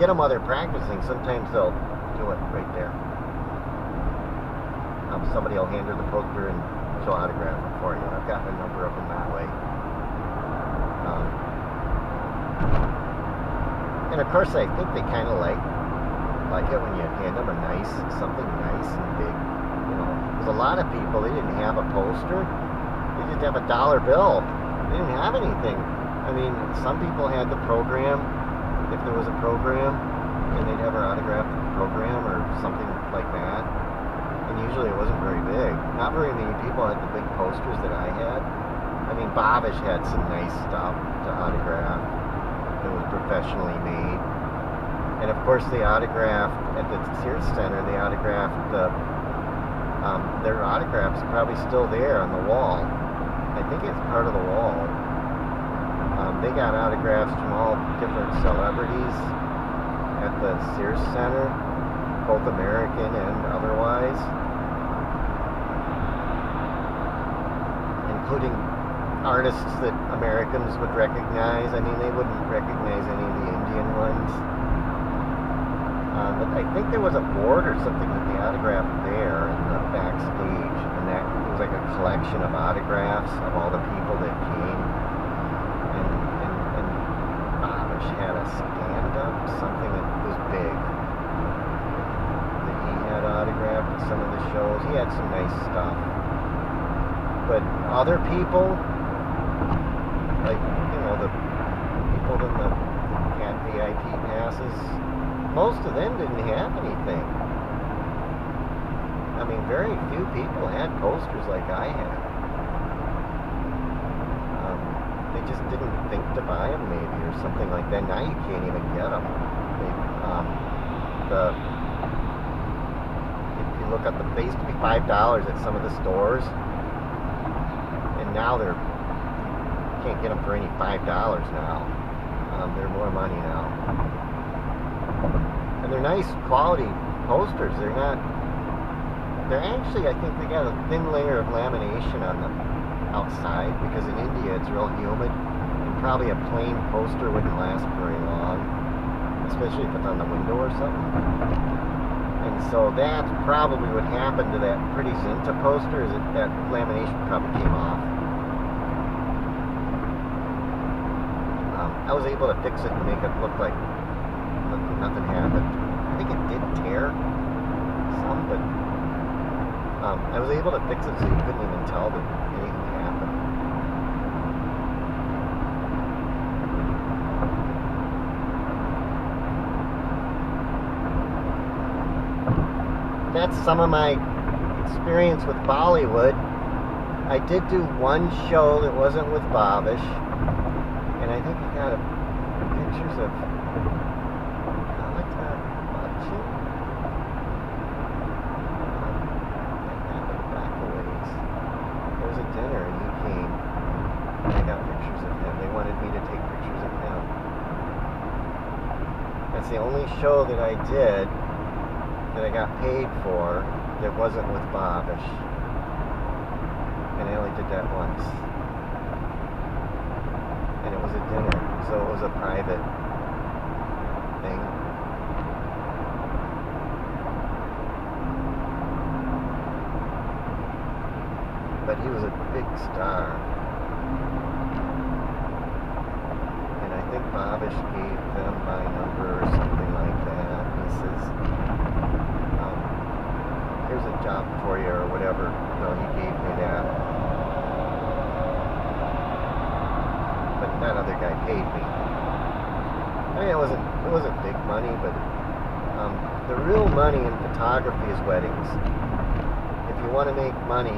get them while they're practicing. Sometimes they'll do it right there. Somebody will hand her the poster and she'll autograph it for you. I've gotten a number of them that way. And of course, I think they kind of like it when you hand them something nice and big. You know, because a lot of people, they didn't have a poster. They just have a dollar bill. They didn't have anything. I mean, some people had the program, if there was a program, and they'd have her autograph the program or something like that. And usually it wasn't very big. Not very many people had the big posters that I had. I mean, Babish had some nice stuff to autograph. It was professionally made. And of course they autographed, at the Sears Center, they autographed their autographs are probably still there on the wall. I think it's part of the wall. They got autographs from all different celebrities at the Sears Center, both American and otherwise, including artists that Americans would recognize. I mean, they wouldn't recognize any of the Indian ones. But I think there was a board or something that they autographed there in the backstage, and that it was like a collection of autographs of all the people that came. And Babish had a stand-up, something that was big, that he had autographed at some of the shows. He had some nice stuff. But other people, like, you know, the people in the cat VIP passes, most of them didn't have anything. I mean, very few people had posters like I had. They just didn't think to buy them, maybe, or something like that. Now you can't even get them. If you look up, they used to be $5 at some of the stores, and now you can't get them for any $5 now. They're more money now. And they're nice quality posters. They're actually, I think they got a thin layer of lamination on the outside, because in India it's real humid, and probably a plain poster wouldn't last very long, especially if it's on the window or something. And so that's probably what happened to that Pretty Zinta poster, is that lamination probably came off. I was able to fix it and make it look like nothing happened. I think it did tear some, but I was able to fix it so you couldn't even tell that anything happened. That's some of my experience with Bollywood. I did do one show that wasn't with Babish, and I think he got pictures of dinner, and he came, and I got pictures of him. They wanted me to take pictures of him. That's the only show that I did that I got paid for that wasn't with Babish, and I only did that once, and it was a dinner, so it was a private thing. But he was a big star. And I think Babish gave them my number or something like that. He says, here's a job for you or whatever. You know, he gave me that. But that other guy paid me. I mean, it wasn't big money, but the real money in photography is weddings. If you want to make money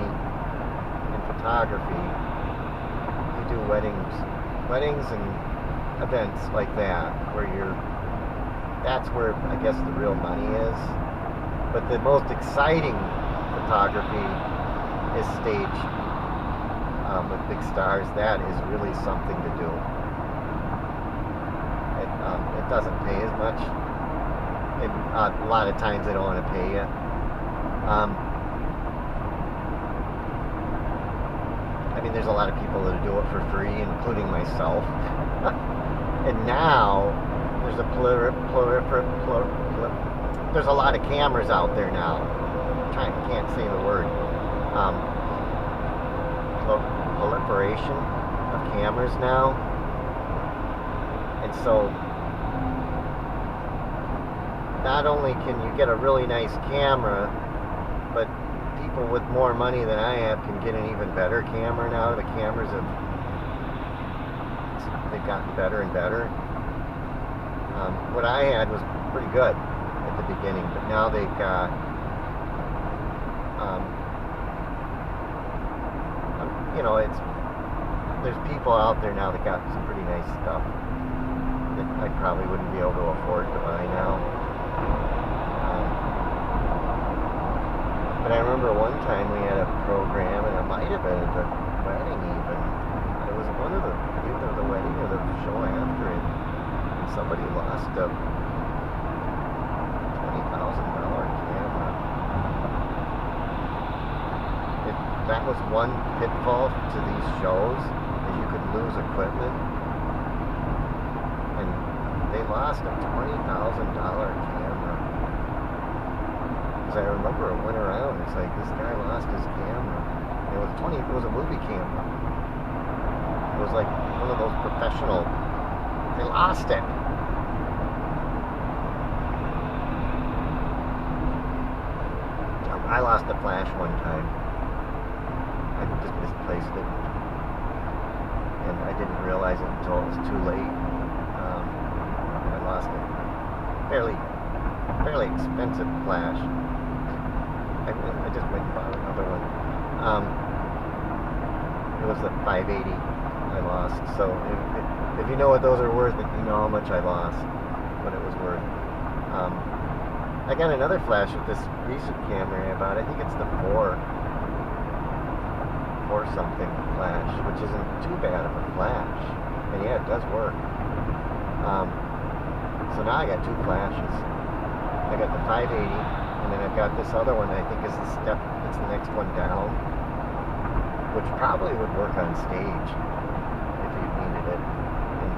photography, you do weddings and events like that, where that's where I guess the real money is. But the most exciting photography is stage with big stars. That is really something to do. It doesn't pay as much, and a lot of times they don't want to pay you. I mean, there's a lot of people that do it for free, including myself. And now, there's a there's a lot of cameras out there now. Can't say the word. Proliferation of cameras now, and so not only can you get a really nice camera, but people with more money than I have can get an even better camera now. The cameras they've gotten better and better. What I had was pretty good at the beginning, but now they've got there's people out there now that got some pretty nice stuff that I probably wouldn't be able to afford to buy now. But I remember one time we had a program, and it might have been at the wedding even. It was either the wedding or the show after it. And somebody lost a $20,000 camera. That was one pitfall to these shows, is you could lose equipment. And they lost a $20,000 camera. Because I remember it went around, it's like, this guy lost his camera. And it was a movie camera. It was like one of those professional, they lost it. I lost a flash one time. I just misplaced it, and I didn't realize it until it was too late. I lost a fairly expensive flash. I just went and bought another one. It was the 580 I lost. So if you know what those are worth, you know how much I lost, what it was worth. I got another flash with this recent camera I bought. I think it's the 4 something flash, which isn't too bad of a flash, and yeah, it does work. So now I got 2 flashes. I got the 580, and then I've got this other one that I think is it's the next one down, which probably would work on stage if you needed it. And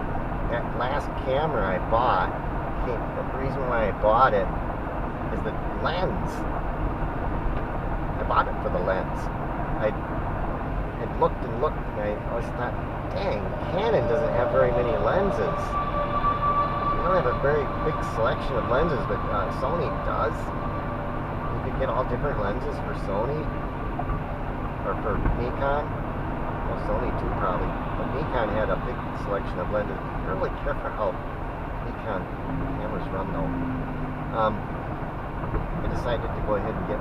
that last camera I bought, the reason why I bought it is the lens. I bought it for the lens. I had looked and looked, and I always thought, dang, Canon doesn't have very many lenses. You don't have a very big selection of lenses, but Sony does. You could get all different lenses for Sony, or for Nikon. Well, Sony too, probably. But Nikon had a big selection of lenses. Be really careful how Nikon cameras run, though. I decided to go ahead and get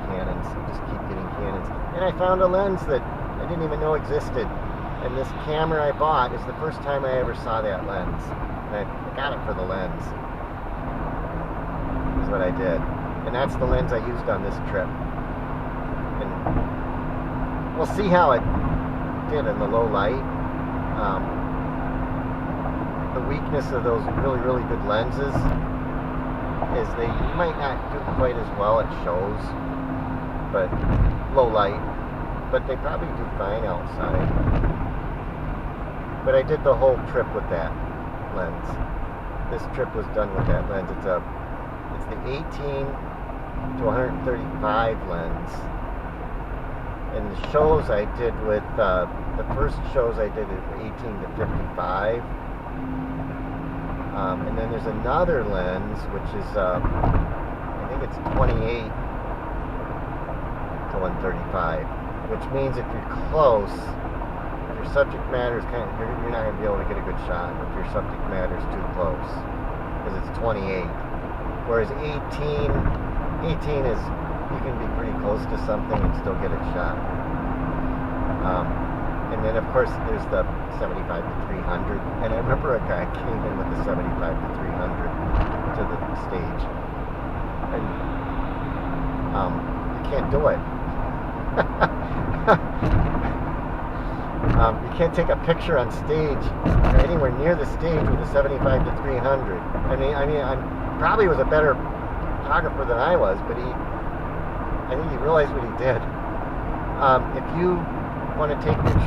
Canons, just keep getting Canons. And I found a lens that I didn't even know existed. And this camera I bought is the first time I ever saw that lens. And I got it for the lens. Is what I did. And that's the lens I used on this trip. And we'll see how it did in the low light. The weakness of those really, really good lenses is they might not do quite as well at shows, but low light, but they probably do fine outside. But I did the whole trip with that lens. This trip was done with that lens. It's the 18 to 135 lens. And the shows I did with the first shows I did at 18 to 55. And then there's another lens, which is, I think it's 28 to 135, which means if you're close, if your subject matter is you're not going to be able to get a good shot if your subject matter is too close, because it's 28. Whereas 18 is, you can be pretty close to something and still get a shot. And then, of course, there's the 75 to 300. And I remember a guy came in with the 75 to 300 to the stage. And you can't do it. You can't take a picture on stage or anywhere near the stage with a 75 to 300. I mean, I probably was a better photographer than I was, but I think he realized what he did. If you want to take pictures